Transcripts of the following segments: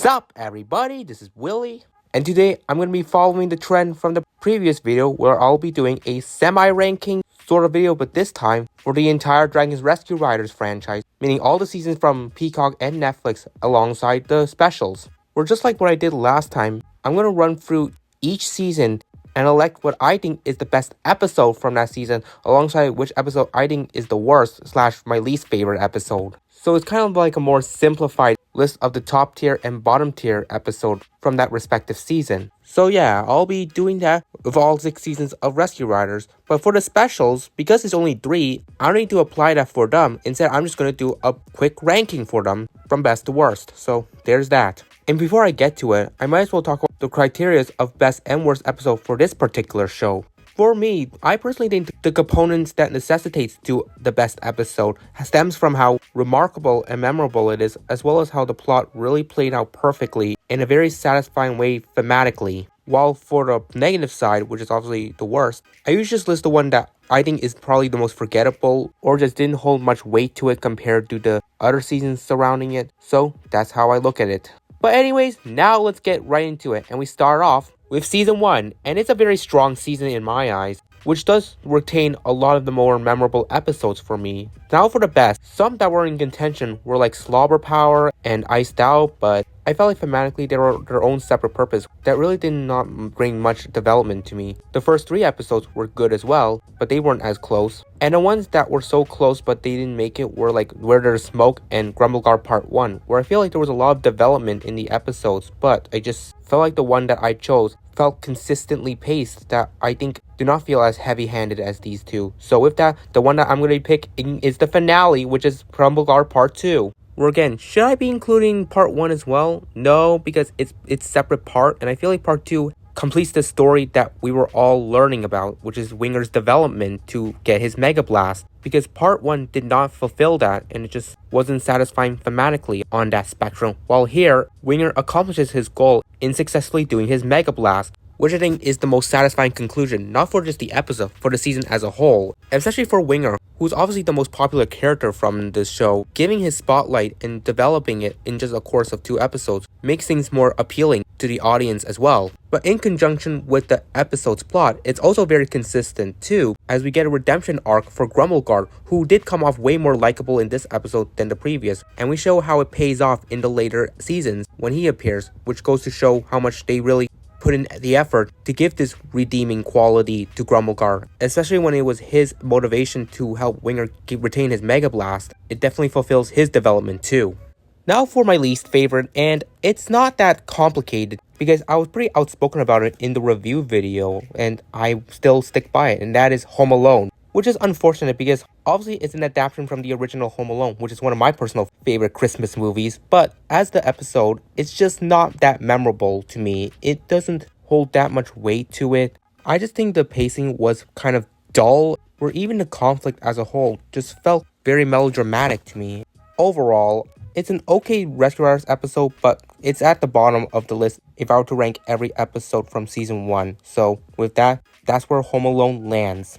Sup everybody, this is Willie, and today I'm going to be following the trend from the previous video where I'll be doing a semi-ranking sort of video, but this time for the entire Dragon's Rescue Riders franchise, meaning all the seasons from Peacock and Netflix alongside the specials. Or just like what I did last time, I'm going to run through each season and elect what I think is the best episode from that season alongside which episode I think is the worst / my least favorite episode. So it's kind of like a more simplified list of the top tier and bottom tier episode from that respective season. So yeah, I'll be doing that with all 6 seasons of Rescue Riders. But for the specials, because it's only 3, I don't need to apply that for them. Instead, I'm just going to do a quick ranking for them from best to worst. So there's that. And before I get to it, I might as well talk about the criteria of best and worst episode for this particular show. For me, I personally think the components that necessitates to the best episode stems from how remarkable and memorable it is, as well as how the plot really played out perfectly in a very satisfying way thematically. While for the negative side, which is obviously the worst, I usually just list the one that I think is probably the most forgettable or just didn't hold much weight to it compared to the other seasons surrounding it. So that's how I look at it. But anyways, now let's get right into it, and we start off with season 1, and it's a very strong season in my eyes, which does retain a lot of the more memorable episodes for me. Now for the best, some that were in contention were like Slobber Power and Iced Out, but I felt like thematically they were their own separate purpose that really did not bring much development to me. The first 3 episodes were good as well, but they weren't as close. And the ones that were so close but they didn't make it were like Where There's Smoke and Grumbleguard Part 1, where I feel like there was a lot of development in the episodes, but I just felt like the one that I chose felt consistently paced that I think do not feel as heavy-handed as these two. So with that, the one that I'm going to be picking is the finale, which is Grumbleguard Part 2. Where again, should I be including Part 1 as well? No, because it's separate part, and I feel like Part 2 completes the story that we were all learning about, which is Winger's development to get his Mega Blast. Because Part 1 did not fulfill that, and it just wasn't satisfying thematically on that spectrum. While here, Winger accomplishes his goal in successfully doing his Mega Blast, which I think is the most satisfying conclusion, not for just the episode, for the season as a whole. Especially for Winger, who's obviously the most popular character from this show, giving his spotlight and developing it in just a course of 2 episodes makes things more appealing to the audience as well. But in conjunction with the episode's plot, it's also very consistent too, as we get a redemption arc for Grumbleguard, who did come off way more likable in this episode than the previous, and we show how it pays off in the later seasons when he appears, which goes to show how much they really put in the effort to give this redeeming quality to Grumbleguard, especially when it was his motivation to help Winger retain his Mega Blast. It definitely fulfills his development too. Now for my least favorite, and it's not that complicated because I was pretty outspoken about it in the review video and I still stick by it, and that is Home Alone. Which is unfortunate because obviously it's an adaptation from the original Home Alone, which is one of my personal favorite Christmas movies, but as the episode, it's just not that memorable to me. It doesn't hold that much weight to it. I just think the pacing was kind of dull, or even the conflict as a whole just felt very melodramatic to me. Overall, it's an okay Rescue Riders episode, but it's at the bottom of the list if I were to rank every episode from season 1. So with that, that's where Home Alone lands.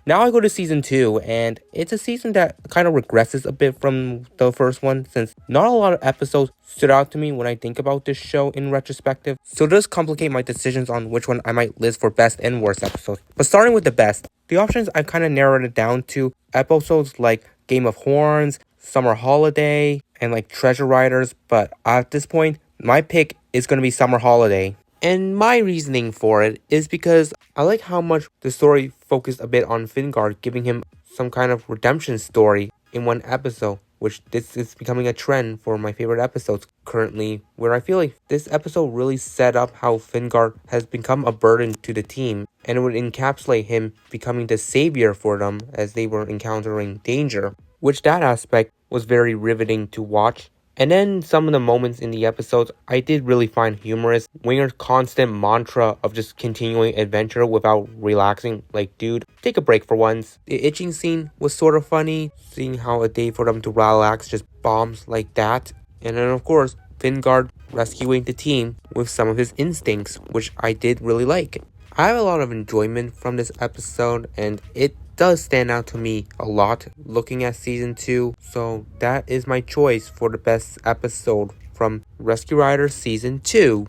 Now I go to season 2, and it's a season that kind of regresses a bit from the first one, since not a lot of episodes stood out to me when I think about this show in retrospective. So it does complicate my decisions on which one I might list for best and worst episodes. But starting with the best, the options I've kind of narrowed it down to episodes like Game of Horns, Summer Holiday, and like Treasure Riders, but at this point, my pick is going to be Summer Holiday. And my reasoning for it is because I like how much the story focused a bit on Fingard, giving him some kind of redemption story in one episode, which this is becoming a trend for my favorite episodes currently, where I feel like this episode really set up how Fingard has become a burden to the team, and it would encapsulate him becoming the savior for them as they were encountering danger, which that aspect was very riveting to watch. And then some of the moments in the episodes I did really find humorous. Winger's constant mantra of just continuing adventure without relaxing. Like, dude, take a break for once. The itching scene was sort of funny, seeing how a day for them to relax just bombs like that. And then of course, Fingard rescuing the team with some of his instincts, which I did really like. I have a lot of enjoyment from this episode, and it does stand out to me a lot looking at season 2, so that is my choice for the best episode from Rescue Riders Season 2.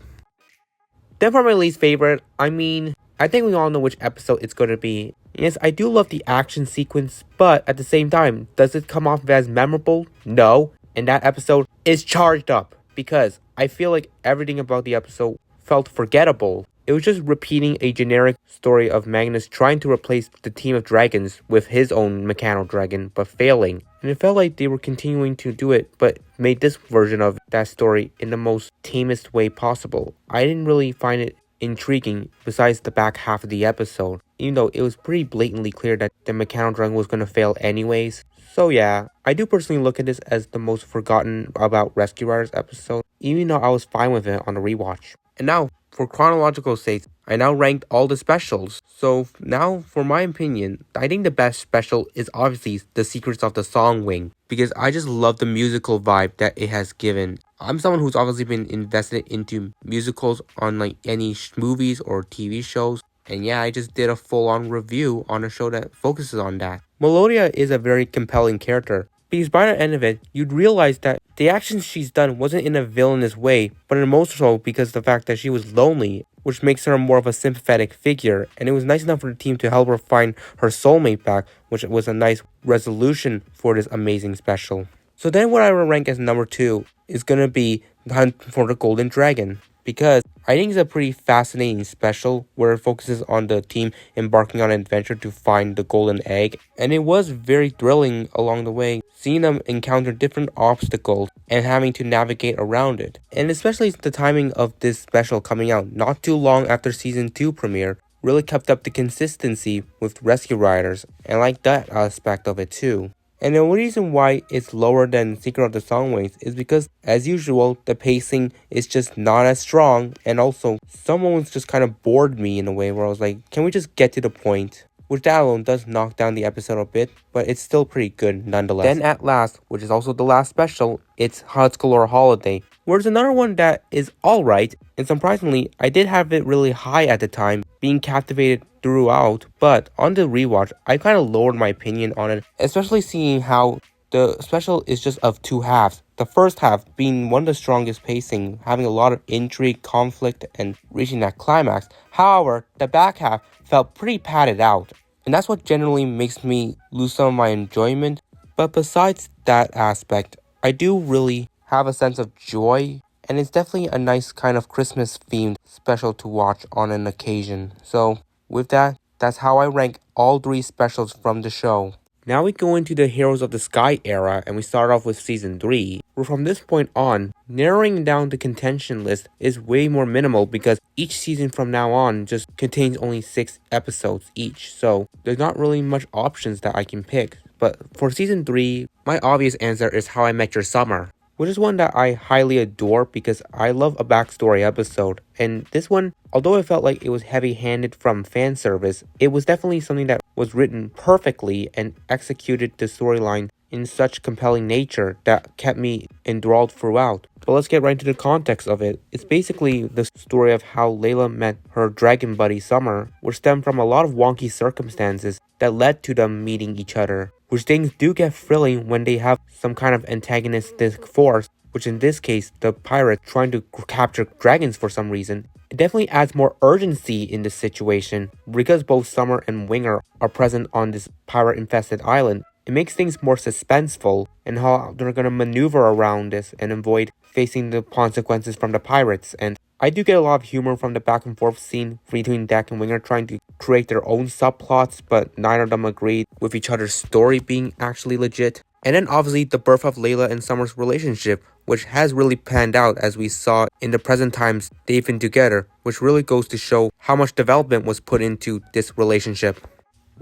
Then for my least favorite, I think we all know which episode it's going to be. Yes, I do love the action sequence, but at the same time, does it come off as memorable? No. And that episode is charged up because I feel like everything about the episode felt forgettable. It was just repeating a generic story of Magnus trying to replace the team of dragons with his own mechanical dragon, but failing. And it felt like they were continuing to do it, but made this version of that story in the most tamest way possible. I didn't really find it intriguing besides the back half of the episode, even though it was pretty blatantly clear that the mechanical dragon was going to fail anyways. So yeah, I do personally look at this as the most forgotten about Rescue Riders episode, even though I was fine with it on the rewatch. And now, for chronological sake, I now ranked all the specials. So now, for my opinion, I think the best special is obviously The Secrets of the Song Wing, because I just love the musical vibe that it has given. I'm someone who's obviously been invested into musicals on like any movies or TV shows. And yeah, I just did a full-on review on a show that focuses on that. Melodia is a very compelling character, because by the end of it, you'd realize that the actions she's done wasn't in a villainous way, but in most so because of the fact that she was lonely, which makes her more of a sympathetic figure, and it was nice enough for the team to help her find her soulmate back, which was a nice resolution for this amazing special. So then what I would rank as number 2 is gonna be The Hunt for the Golden Dragon, because I think it's a pretty fascinating special where it focuses on the team embarking on an adventure to find the golden egg, and it was very thrilling along the way, seeing them encounter different obstacles and having to navigate around it. And especially the timing of this special coming out not too long after Season 2 premiere really kept up the consistency with Rescue Riders, and I like that aspect of it too. And the reason why it's lower than Secret of the Songways is because, as usual, the pacing is just not as strong, and also some moments just kind of bored me in a way where I was like, can we just get to the point? Which that alone does knock down the episode a bit, but it's still pretty good nonetheless. Then at last, which is also the last special, it's Hudscolor Holiday, where it's another one that is alright, and surprisingly, I did have it really high at the time, being captivated throughout, but on the rewatch, I kind of lowered my opinion on it, especially seeing how the special is just of two halves. The first half being one of the strongest pacing, having a lot of intrigue, conflict, and reaching that climax. However, the back half felt pretty padded out, and that's what generally makes me lose some of my enjoyment. But besides that aspect, I do really have a sense of joy, and it's definitely a nice kind of Christmas themed special to watch on an occasion. So with that, that's how I rank all 3 specials from the show. Now we go into the Heroes of the Sky era, and we start off with Season 3, where from this point on, narrowing down the contention list is way more minimal because each season from now on just contains only 6 episodes each, so there's not really much options that I can pick. But for Season 3, my obvious answer is How I Met Your Summer, which is one that I highly adore because I love a backstory episode. And this one, although it felt like it was heavy-handed from fan service, it was definitely something that was written perfectly and executed the storyline in such compelling nature that kept me enthralled throughout. But let's get right into the context of it. It's basically the story of how Layla met her dragon buddy Summer, which stemmed from a lot of wonky circumstances that led to them meeting each other, which things do get thrilling when they have some kind of antagonistic force, which in this case, the pirates trying to capture dragons for some reason. It definitely adds more urgency in this situation, because both Summer and Winger are present on this pirate-infested island. It makes things more suspenseful and how they're going to maneuver around this and avoid facing the consequences from the pirates. And I do get a lot of humor from the back and forth scene between Dak and Winger trying to create their own subplots, but neither of them agreed with each other's story being actually legit. And then obviously the birth of Layla and Summer's relationship, which has really panned out as we saw in the present times they've been together, which really goes to show how much development was put into this relationship.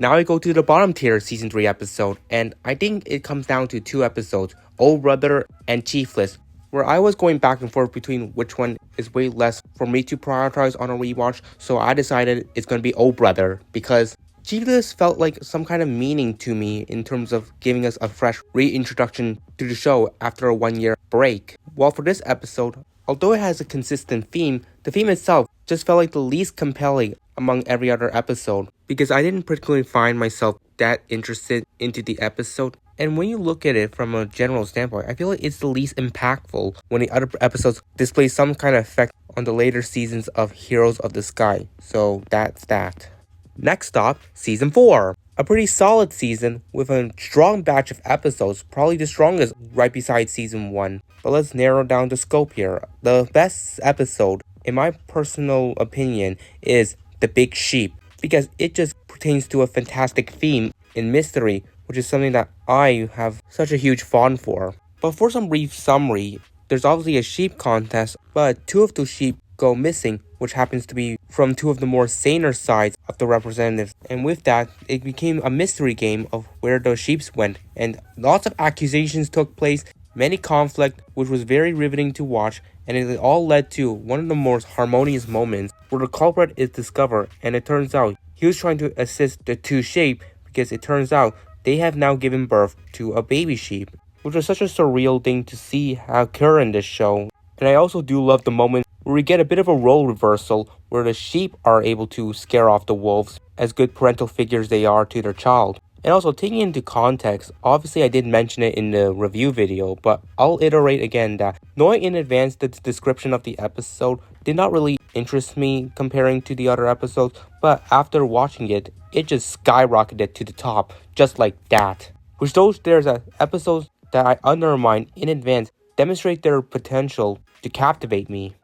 Now I go to the bottom tier Season 3 episode, and I think it comes down to 2 episodes, Old Brother and Chiefless, where I was going back and forth between which one is way less for me to prioritize on a rewatch, so I decided it's going to be Old Brother, because Chiefless felt like some kind of meaning to me in terms of giving us a fresh reintroduction to the show after a 1-year break. While for this episode, although it has a consistent theme, the theme itself just felt like the least compelling among every other episode because I didn't particularly find myself that interested into the episode. And when you look at it from a general standpoint, I feel like it's the least impactful when the other episodes display some kind of effect on the later seasons of Heroes of the Sky. So that's that. Next up, Season 4. A pretty solid season with a strong batch of episodes, probably the strongest right beside Season 1. But let's narrow down the scope here. The best episode, in my personal opinion, is The Big Sheep, because it just pertains to a fantastic theme in mystery, which is something that I have such a huge fond for. But for some brief summary, there's obviously a sheep contest, but two of those sheep go missing, which happens to be from two of the more saner sides of the representatives. And with that, it became a mystery game of where those sheep went, and lots of accusations took place, many conflict, which was very riveting to watch, and it all led to one of the most harmonious moments where the culprit is discovered, and it turns out he was trying to assist the two sheep because it turns out they have now given birth to a baby sheep, which was such a surreal thing to see occur in this show. And I also do love the moment where we get a bit of a role reversal where the sheep are able to scare off the wolves as good parental figures they are to their child. And also taking into context, obviously I did mention it in the review video, but I'll iterate again that knowing in advance the description of the episode did not really interest me comparing to the other episodes, but after watching it, it just skyrocketed to the top just like that. Which shows there's episodes that I undermine in advance demonstrate their potential to captivate me.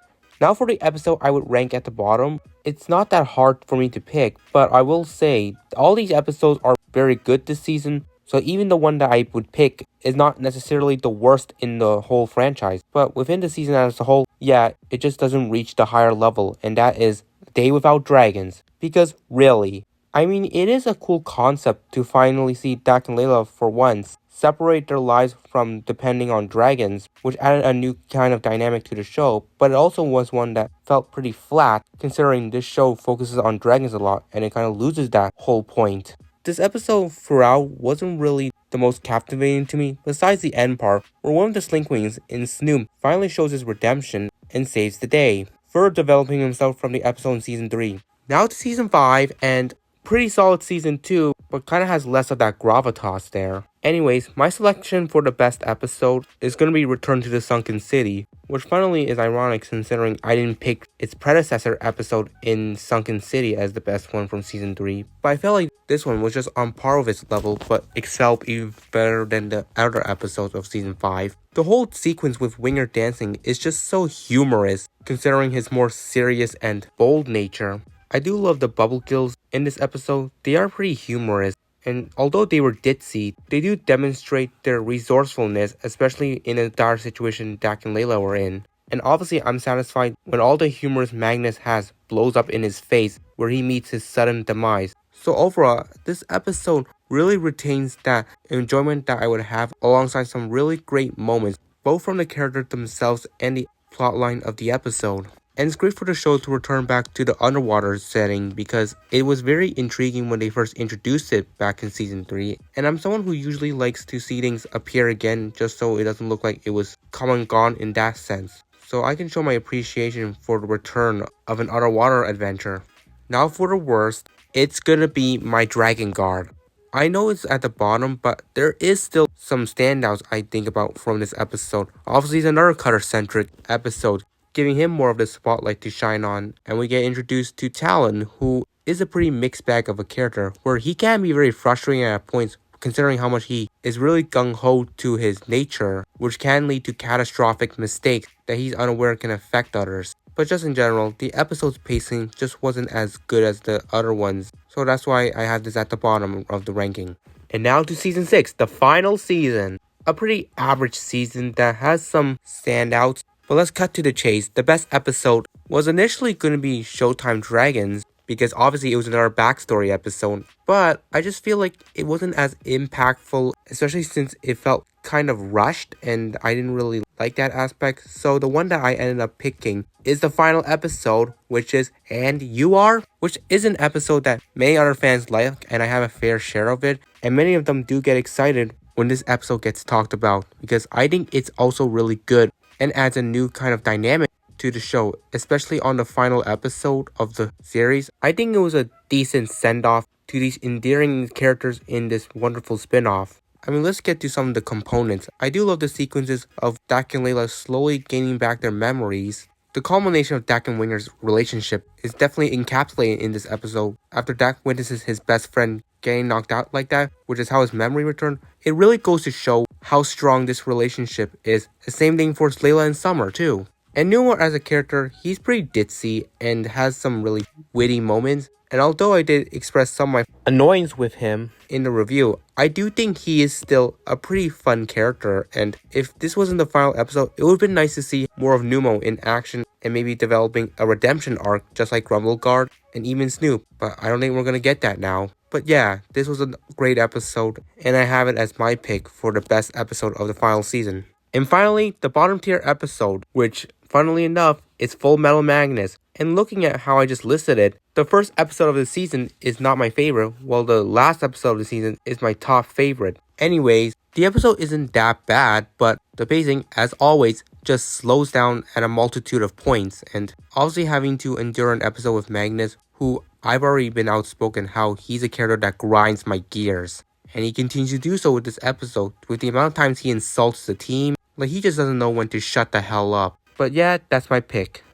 Now for the episode I would rank at the bottom, it's not that hard for me to pick, but I will say all these episodes are very good this season, so even the one that I would pick is not necessarily the worst in the whole franchise. But within the season as a whole, yeah, it just doesn't reach the higher level, and that is Day Without Dragons. Because really, I mean, it is a cool concept to finally see Dak and Layla for once separate their lives from depending on dragons, which added a new kind of dynamic to the show, but it also was one that felt pretty flat considering this show focuses on dragons a lot and it kind of loses that whole point. This episode throughout wasn't really the most captivating to me, besides the end part where one of the Slinkwings in Snoop finally shows his redemption and saves the day, further developing himself from the episode in Season 3. Now to Season 5, and pretty solid Season 2, but kind of has less of that gravitas there. Anyways, my selection for the best episode is going to be Return to the Sunken City, which funnily is ironic considering I didn't pick its predecessor episode in Sunken City as the best one from Season 3. But I felt like this one was just on par with its level, but excelled even better than the other episodes of Season 5. The whole sequence with Winger dancing is just so humorous, considering his more serious and bold nature. I do love the bubble gills in this episode. They are pretty humorous, and although they were ditzy, they do demonstrate their resourcefulness, especially in a dire situation Dak and Layla were in. And obviously I'm satisfied when all the humorous Magnus has blows up in his face where he meets his sudden demise. So overall, this episode really retains that enjoyment that I would have alongside some really great moments, both from the characters themselves and the plotline of the episode. And it's great for the show to return back to the underwater setting because it was very intriguing when they first introduced it back in Season 3. And I'm someone who usually likes to see things appear again just so it doesn't look like it was come and gone in that sense. So I can show my appreciation for the return of an underwater adventure. Now for the worst, it's gonna be my Dragon Guard. I know it's at the bottom, but there is still some standouts I think about from this episode. Obviously it's another Cutter-centric episode, giving him more of the spotlight to shine on, and we get introduced to Talon, who is a pretty mixed bag of a character, where he can be very frustrating at points considering how much he is really gung-ho to his nature, which can lead to catastrophic mistakes that he's unaware can affect others. But just in general, the episode's pacing just wasn't as good as the other ones, so that's why I have this at the bottom of the ranking. And now to Season 6, the final season. A pretty average season that has some standouts, but let's cut to the chase. The best episode was initially going to be Showtime Dragons, because obviously it was another backstory episode, but I just feel like it wasn't as impactful, especially since it felt kind of rushed and I didn't really like that aspect. So the one that I ended up picking is the final episode, which is And You Are, which is an episode that many other fans like and I have a fair share of it, and many of them do get excited when this episode gets talked about because I think it's also really good and adds a new kind of dynamic to the show, especially on the final episode of the series. I think it was a decent send-off to these endearing characters in this wonderful spin-off. I mean, let's get to some of the components. I do love the sequences of Dak and Layla slowly gaining back their memories. The culmination of Dak and Winger's relationship is definitely encapsulated in this episode. After Dak witnesses his best friend getting knocked out like that, which is how his memory returned, it really goes to show how strong this relationship is. The same thing for Layla and Summer too. And Newmore as a character, he's pretty ditzy and has some really witty moments. And although I did express some of my annoyance with him in the review, I do think he is still a pretty fun character. And if this wasn't the final episode, it would have been nice to see more of Numo in action and maybe developing a redemption arc just like Grumbleguard and even Snoop. But I don't think we're going to get that now. But yeah, this was a great episode, and I have it as my pick for the best episode of the final season. And finally, the bottom tier episode, which, funnily enough, is Full Metal Magnus. And looking at how I just listed it, the first episode of the season is not my favorite, while the last episode of the season is my top favorite. Anyways, the episode isn't that bad, but the pacing, as always, just slows down at a multitude of points. And obviously having to endure an episode with Magnus, who I've already been outspoken how he's a character that grinds my gears. And he continues to do so with this episode, with the amount of times he insults the team, like he just doesn't know when to shut the hell up. But yeah, that's my pick.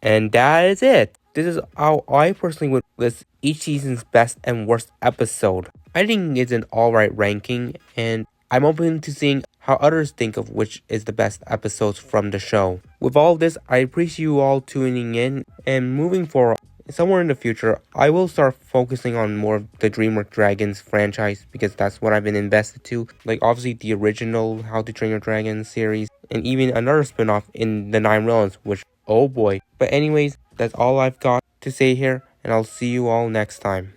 And that is it. This is how I personally would list each season's best and worst episode. I think it's an alright ranking, and I'm open to seeing how others think of which is the best episodes from the show. With all this, I appreciate you all tuning in, and moving forward, somewhere in the future, I will start focusing on more of the Dreamworks Dragons franchise because that's what I've been invested to. Like obviously the original How to Train Your Dragon series and even another spin-off in the 9 Realms, which, oh boy. But anyways, that's all I've got to say here, and I'll see you all next time.